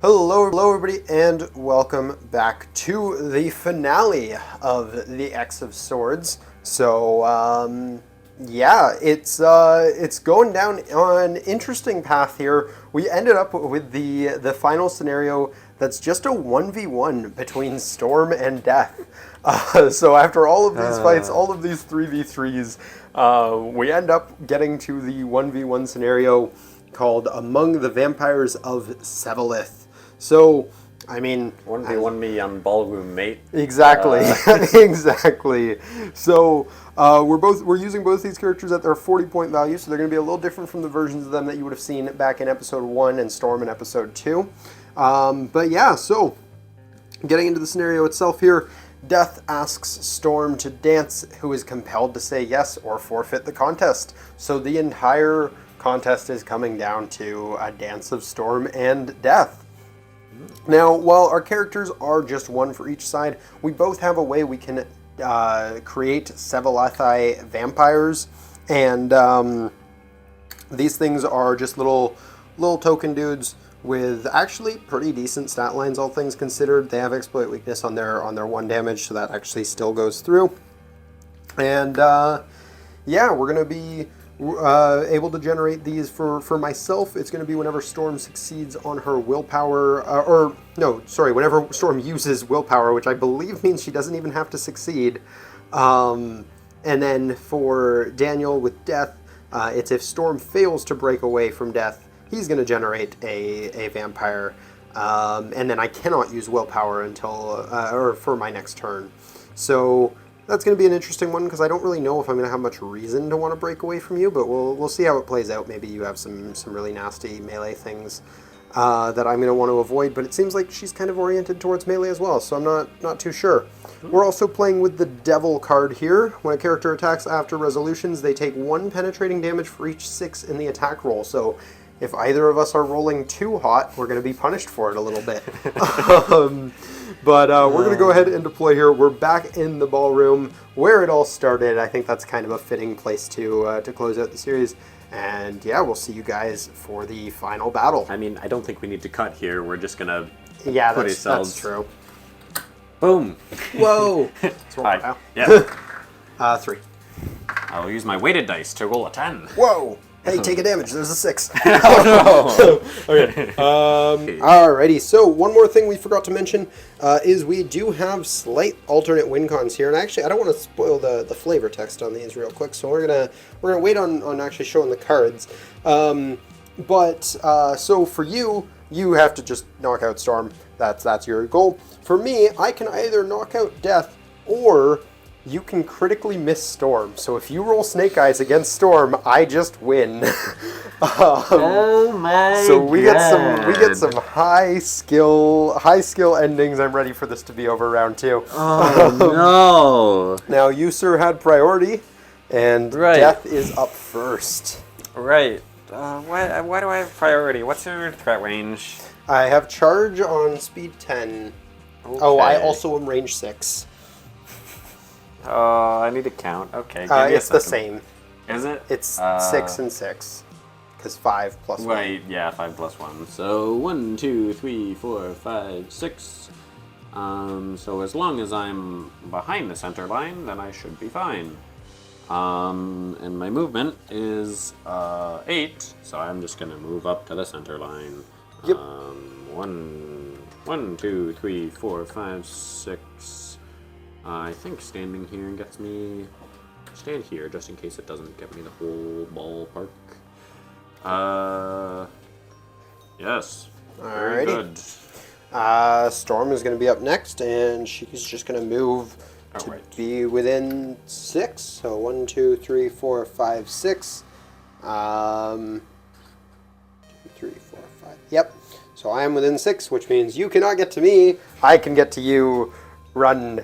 Hello everybody, and welcome back to the finale of the X of Swords. So, yeah, it's going down on an interesting path here. We ended up with the final scenario that's just a 1v1 between Storm and Death. So after all of these fights, all of these 3v3s, we end up getting to the 1v1 scenario called Among the Vampires of Sevalith. So, I mean... 1v1 me on ballroom, mate. Exactly, exactly. So, we're using both these characters at their 40-point value, so they're going to be a little different from the versions of them that you would have seen back in Episode 1 and Storm in Episode 2. But yeah, so, getting into the scenario itself here, Death asks Storm to dance, who is compelled to say yes or forfeit the contest. So the entire contest is coming down to a dance of Storm and Death. Now, while our characters are just one for each side, we both have a way we can create Sevalithi vampires, and these things are just little token dudes with actually pretty decent stat lines, all things considered. They have exploit weakness on their 1 damage, so that actually still goes through. And yeah, we're gonna be able to generate these for myself. It's going to be whenever Storm succeeds on her willpower, whenever Storm uses willpower, which I believe means she doesn't even have to succeed. And then for Daniel with Death, it's if Storm fails to break away from Death, he's going to generate a vampire. And then I cannot use willpower until, or for my next turn. So that's going to be an interesting one, because I don't really know if I'm going to have much reason to want to break away from you, but we'll see how it plays out. Maybe you have some really nasty melee things that I'm going to want to avoid, but it seems like she's kind of oriented towards melee as well, so I'm not too sure. We're also playing with the Devil card here. When a character attacks after resolutions, they take 1 penetrating damage for each 6 in the attack roll, so if either of us are rolling too hot, we're going to be punished for it a little bit. But we're going to go ahead and deploy here. We're back in the ballroom where it all started. I think that's kind of a fitting place to close out the series. And yeah, we'll see you guys for the final battle. I mean, I don't think we need to cut here. We're just going to put ourselves... that's true. Boom. Whoa. Let's roll now. Yeah. 3. I'll use my weighted dice to roll a 10. Whoa. Hey, take a damage. There's a 6. Oh, no. Okay. Alrighty. So one more thing we forgot to mention is we do have slight alternate win cons here, and actually I don't want to spoil the flavor text on these real quick, so we're gonna wait on actually showing the cards. So for you have to just knock out Storm. That's your goal. For me, I can either knock out Death or you can critically miss Storm. So if you roll Snake Eyes against Storm, I just win. Oh my So we God. get some high skill endings. I'm ready for this to be over round 2. Oh no. Now you, sir, had priority, and Right. Death is up first. Right. Why do I have priority? What's your threat range? I have charge on speed 10. Okay. Oh, I also am range 6. I need to count. Okay, give me It's a the second. same. Is it? It's 6 and 6. Because 5 plus 1. Right, yeah, 5 plus 1. So 1, 2, 3, 4, 5, 6. So as long as I'm behind the center line, then I should be fine. And my movement is 8, so I'm just gonna move up to the center line. Yep. 1, 2, 3, 4, 5, 6. I think standing here gets me... Stand here, just in case it doesn't get me the whole ballpark. Yes. Very good. Storm is going to be up next, and she's just going to move to be within 6. So 1, 2, 3, 4, 5, 6. 2, 3, 4, 5. Yep. So I am within 6, which means you cannot get to me. I can get to you. Run.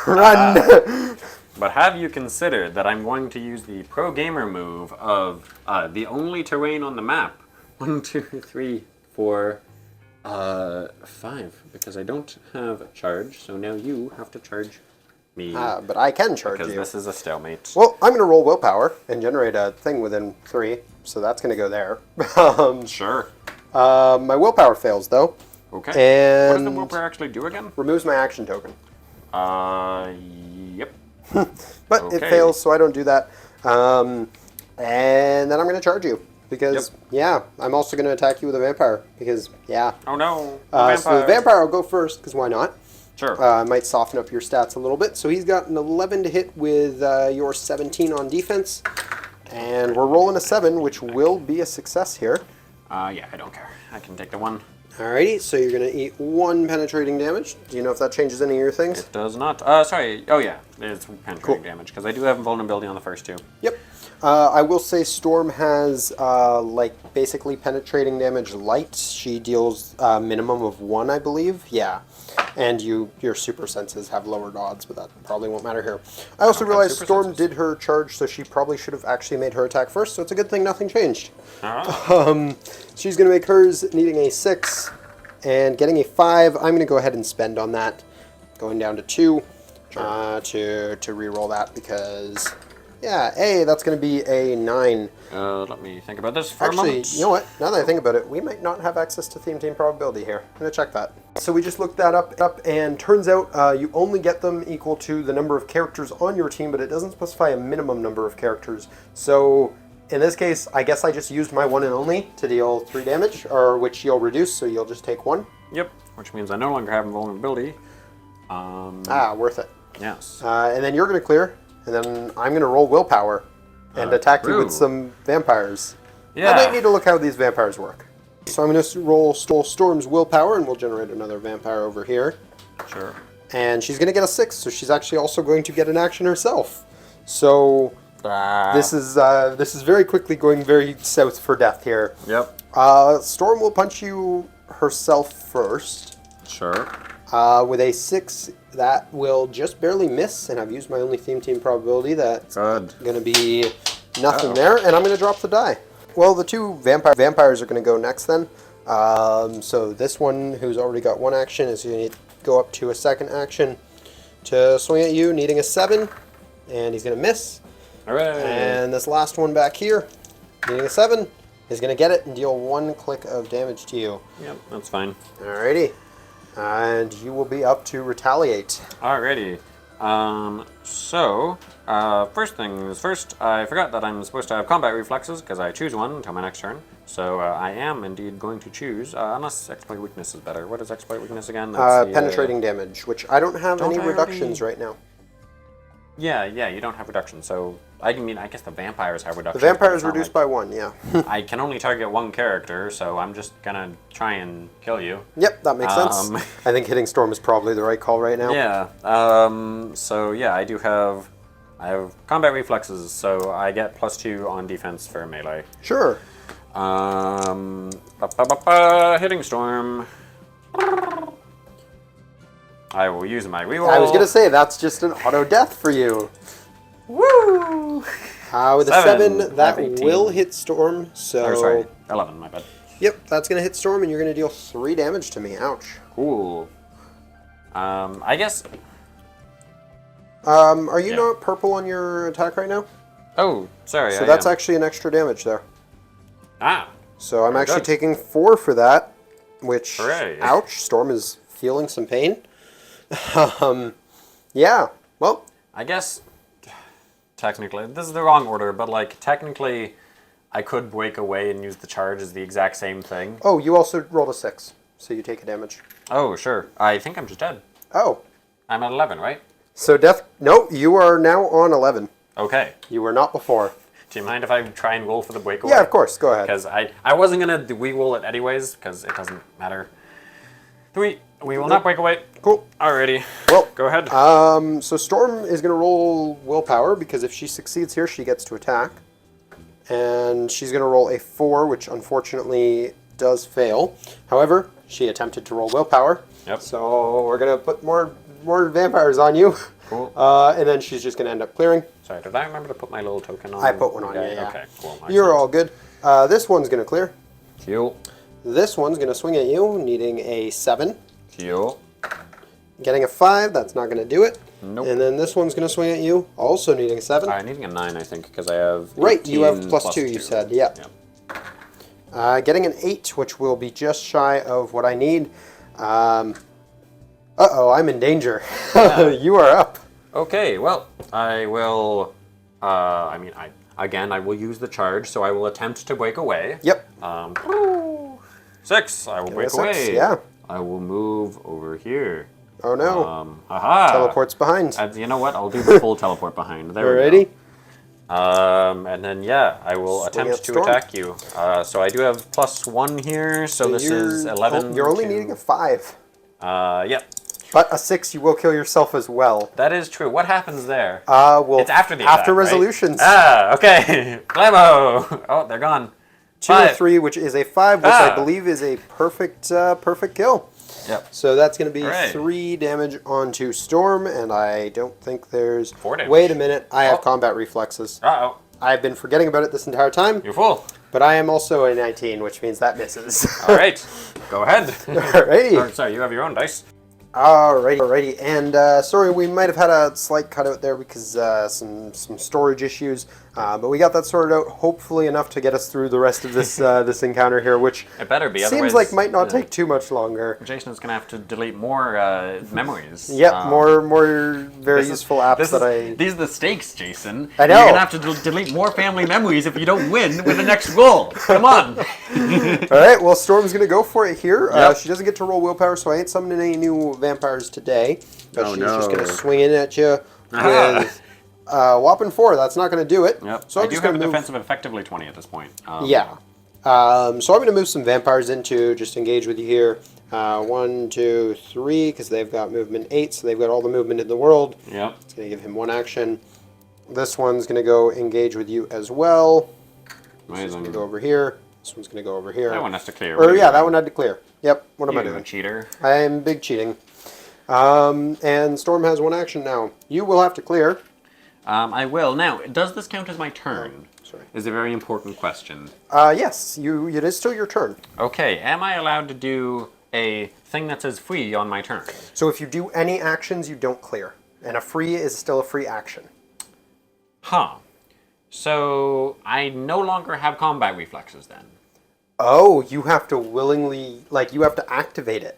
Run. But have you considered that I'm going to use the pro gamer move of the only terrain on the map? 1, 2, 3, 4, 5. Because I don't have charge, so now you have to charge me. But I can charge because you. this is a stalemate. Well, I'm going to roll willpower and generate a thing within 3, so that's going to go there. Sure. My willpower fails, though. Okay. What does And the willpower actually do again? removes my action token. Yep. But Okay. it fails, so I don't do that. And then I'm going to charge you. Because, yeah, I'm also going to attack you with a vampire. Because, yeah. Oh no. So the vampire will go first, because why not? Sure. I might soften up your stats a little bit. So he's got an 11 to hit with your 17 on defense. And we're rolling a 7, which will be a success here. Yeah, I don't care. I can take the 1. Alrighty, so you're going to eat 1 penetrating damage. Do you know if that changes any of your things? It does not. Sorry. Oh yeah, it's penetrating damage because I do have vulnerability on the first 2. Yep. I will say Storm has like basically penetrating damage light. She deals minimum of 1, I believe. Yeah. And your super senses have lowered odds, but that probably won't matter here. I also realized Storm did her charge, so she probably should have actually made her attack first, so it's a good thing nothing changed. She's going to make hers needing a 6 and getting a 5. I'm going to go ahead and spend on that, going down to 2 to re-roll that because... Yeah, that's going to be a 9. Let me think about this for a Actually, moment. you know what? Now that I think about it, we might not have access to Theme Team probability here. I'm going to check that. So we just looked that up and turns out you only get them equal to the number of characters on your team, but it doesn't specify a minimum number of characters. So in this case, I guess I just used my 1 and only to deal 3 damage, or which you'll reduce, so you'll just take 1. Yep, which means I no longer have invulnerability. Worth it. Yes. And then you're going to clear. And then I'm going to roll willpower and attack you with some vampires. Yeah. I might need to look how these vampires work. So I'm going to roll Storm's willpower, and we'll generate another vampire over here. Sure. And she's going to get a 6, so she's actually also going to get an action herself. So this is very quickly going very south for death here. Yep. Storm will punch you herself first. Sure. With a 6, that will just barely miss, and I've used my only Theme Team probability. That's going to be nothing there, and I'm going to drop the die. Well, the 2 vampires are going to go next then. So this one, who's already got 1 action, is going to go up to a 2nd action to swing at you, needing a 7, and he's going to miss. Hooray. And this last one back here, needing a 7, is going to get it and deal 1 click of damage to you. Yep, that's fine. Alrighty. And you will be up to retaliate. Alrighty. First things first, I forgot that I'm supposed to have combat reflexes because I choose one until my next turn. So I am indeed going to choose, unless exploit weakness is better. What is exploit weakness again? That's the, penetrating damage, which I don't have any reductions right now. Yeah, you don't have reduction, so I guess the vampires have reduction. The vampires reduced by 1, yeah. I can only target 1 character, so I'm just gonna try and kill you. Yep, that makes sense. I think hitting Storm is probably the right call right now. Yeah. So yeah, I have combat reflexes, so I get +2 on defense for melee. Sure. Hitting Storm. I will use my reroll. I was gonna say that's just an auto death for you. Woo! With a 7, that will hit Storm. So. Or sorry, 11. My bad. Yep, that's gonna hit Storm, and you're gonna deal 3 damage to me. Ouch. Cool. I guess. Are you not purple on your attack right now? Oh, sorry. So that's actually an extra damage there. So I'm actually taking 4 for that, which, ouch, Storm is feeling some pain. Yeah, well. I guess, technically, this is the wrong order, but like, technically, I could break away and use the charge as the exact same thing. Oh, you also rolled a 6, so you take a damage. Oh, sure. I think I'm just dead. Oh. I'm at 11, right? So death, no, you are now on 11. Okay. You were not before. Do you mind if I try and roll for the breakaway? Yeah, of course, go ahead. Because I wasn't going to re-roll it anyways, because it doesn't matter. We will not break away. Cool. Alrighty. Well, go ahead. So Storm is going to roll willpower, because if she succeeds here, she gets to attack. And she's going to roll a 4, which unfortunately does fail. However, she attempted to roll willpower. Yep. So we're going to put more vampires on you. Cool. And then she's just going to end up clearing. Sorry, did I remember to put my little token on? I put one on you, yeah. Okay, cool. You're all good. This one's going to clear. Heal. This one's going to swing at you, needing a 7. Heal. Getting a 5, that's not going to do it. Nope. And then this one's going to swing at you, also needing a 7. Needing a 9, I think, because I have Right, you have +2, you said, yeah. Yep. Getting an 8, which will be just shy of what I need. Uh-oh, I'm in danger. Yeah. You are up. Okay, well, I will, I will use the charge, so I will attempt to break away. Yep. 6, I will break Six, away. yeah. I will move over here. Oh no. Haha. Teleport's behind. You know what? I'll do the full teleport behind. There we Alrighty. go. And then, yeah, I will Swing attempt at to Storm. attack you. So I do have +1 here, so this is 11. You're only to- needing a 5. Yeah. But a 6, you will kill yourself as well. That is true. What happens there? Well, It's after the attack, after right? resolutions. Ah, okay. Blammo! Oh, they're gone. 2 or 5. 3, which is a 5, which I believe is a perfect kill. Yep. So that's going to be Hooray. 3 damage onto Storm, and I don't think there's... 4 damage. Wait a minute, I have Oh. combat reflexes. Uh-oh. I've been forgetting about it this entire time, You're full. but I am also a 19, which means that misses. All right. Go ahead. Alrighty. Oh, sorry, you have your own dice. Alrighty. And sorry, we might have had a slight cutout there because some storage issues, but we got that sorted out. Hopefully enough to get us through the rest of this this encounter here, which It better be. seems Otherwise, like might not take too much longer. Jason's gonna have to delete more memories. Yep, more very this is- useful apps this that is- I. These are the stakes, Jason. I know. You're gonna have to delete more family memories if you don't win with the next goal. Come on. All right, well, Storm's gonna go for it here. Yep. She doesn't get to roll willpower, so I ain't summoning any new vampires today. But Oh, she's just no. gonna swing in at you Ah. with whopping 4. That's not gonna do it. Yep. So I I'm do just have gonna a move. defensive effectively 20 at this point. Yeah. So I'm going to move some vampires into just engage with you here. 1, 2, 3, because they've got movement 8, so they've got all the movement in the world. Yep. It's going to give him 1 action. This one's going to go engage with you as well. This one's going to go over here. This one's going to go over here. That one has to clear. Or yeah, that one had to clear. Yep. What am I You doing? cheater. I'm big cheating. And Storm has 1 action now. You will have to clear. I will. Now, does this count as my turn? Sorry. Is a very important question. Yes. It is still your turn. Okay, am I allowed to do a thing that says free on my turn? So if you do any actions, you don't clear. And a free is still a free action. Huh. So I no longer have combat reflexes then. Oh, you have to willingly, you have to activate it.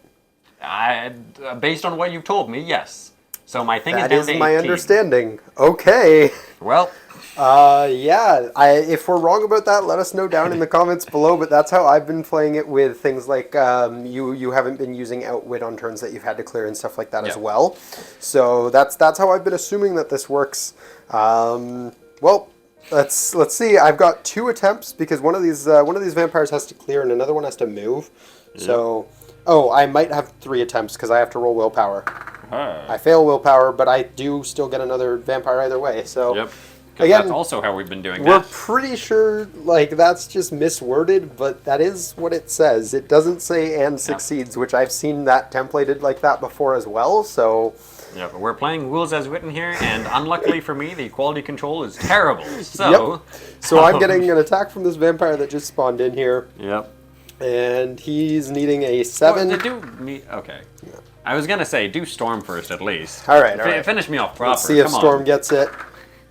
Based on what you've told me, yes. So my thing That is is down to my 18. understanding. Okay. Well, Yeah. If we're wrong about that, let us know down in the comments below. But that's how I've been playing it with things like you haven't been using Outwit on turns that you've had to clear and stuff like that as Yeah. well. So that's how I've been assuming that this works. Well, let's see. I've got 2 attempts because one of these vampires has to clear and another one has to move. So, I might have 3 attempts because I have to roll willpower. I fail willpower, but I do still get another vampire either way. So, yep. 'Cause again, that's also how we've been doing we're that. pretty sure that's just misworded, but that is what it says. It doesn't say "and succeeds," which I've seen that templated like that before as well. So. Yeah, but we're playing rules as written here, and unluckily for me, the quality control is terrible. So, So I'm getting an attack from this vampire that just spawned in here, Yep. and he's needing a 7. Okay. I was gonna say do Storm first at least. All right. Finish me off proper. Let's see if Come Storm on. gets it.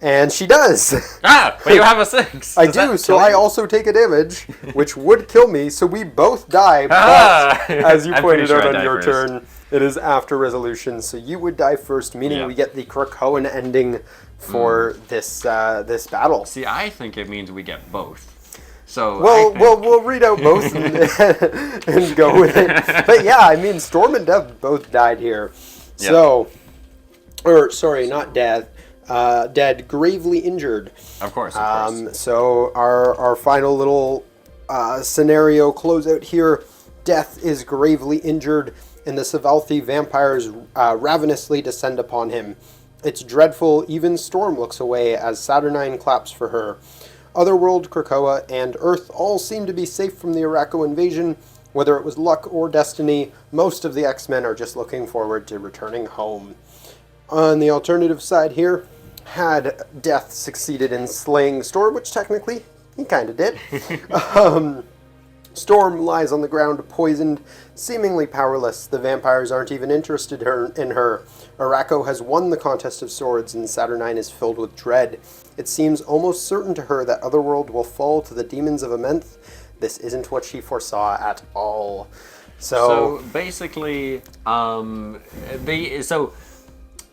And she does. Ah, but you have a 6. I Does do, that so kill I you? also take a damage, which would kill me, so we both die, Ah! but as you I'm pointed pretty sure out I on die your first. turn, it is after resolution, so you would die first, meaning Yeah. we get the Krakoan ending for this battle. See, I think it means we get both. So Well, we'll read out both and go with it. But yeah, I mean, Storm and Death both died here. Yep. So, or sorry, not Death. Dead, gravely injured. Of course. Of course. So our final little scenario closeout here. Death is gravely injured, and the Sevalith vampires ravenously descend upon him. It's dreadful. Even Storm looks away as Saturnine claps for her. Otherworld, Krakoa, and Earth all seem to be safe from the Araco invasion. Whether it was luck or destiny, most of the X-Men are just looking forward to returning home. On the alternative side here, had Death succeeded in slaying Storm, which technically he kind of did. Storm lies on the ground, poisoned, seemingly powerless. The vampires aren't even interested in her. Araco has won the contest of swords, and Saturnine is filled with dread. It seems almost certain to her that Otherworld will fall to the demons of Amenth. This isn't what she foresaw at all. So basically, Kokoro,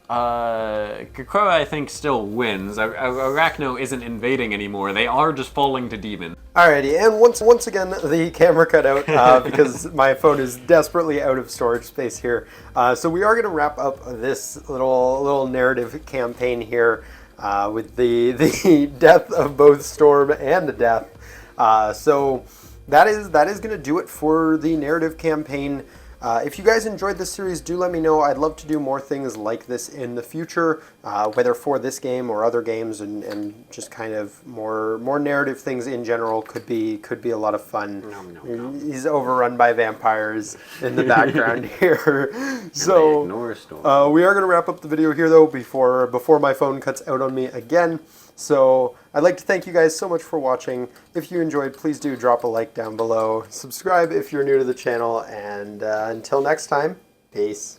I think, still wins. Arachno isn't invading anymore. They are just falling to demon. Alrighty, and once again, the camera cut out because my phone is desperately out of storage space here. So we are going to wrap up this little narrative campaign here with the death of both Storm and Death. So that is going to do it for the narrative campaign. If you guys enjoyed this series, do let me know. I'd love to do more things like this in the future, whether for this game or other games, and just kind of more narrative things in general could be a lot of fun. No. He's overrun by vampires in the background here. So we are going to wrap up the video here though before my phone cuts out on me again. So I'd like to thank you guys so much for watching. If you enjoyed, please do drop a like down below. Subscribe if you're new to the channel, and until next time, peace.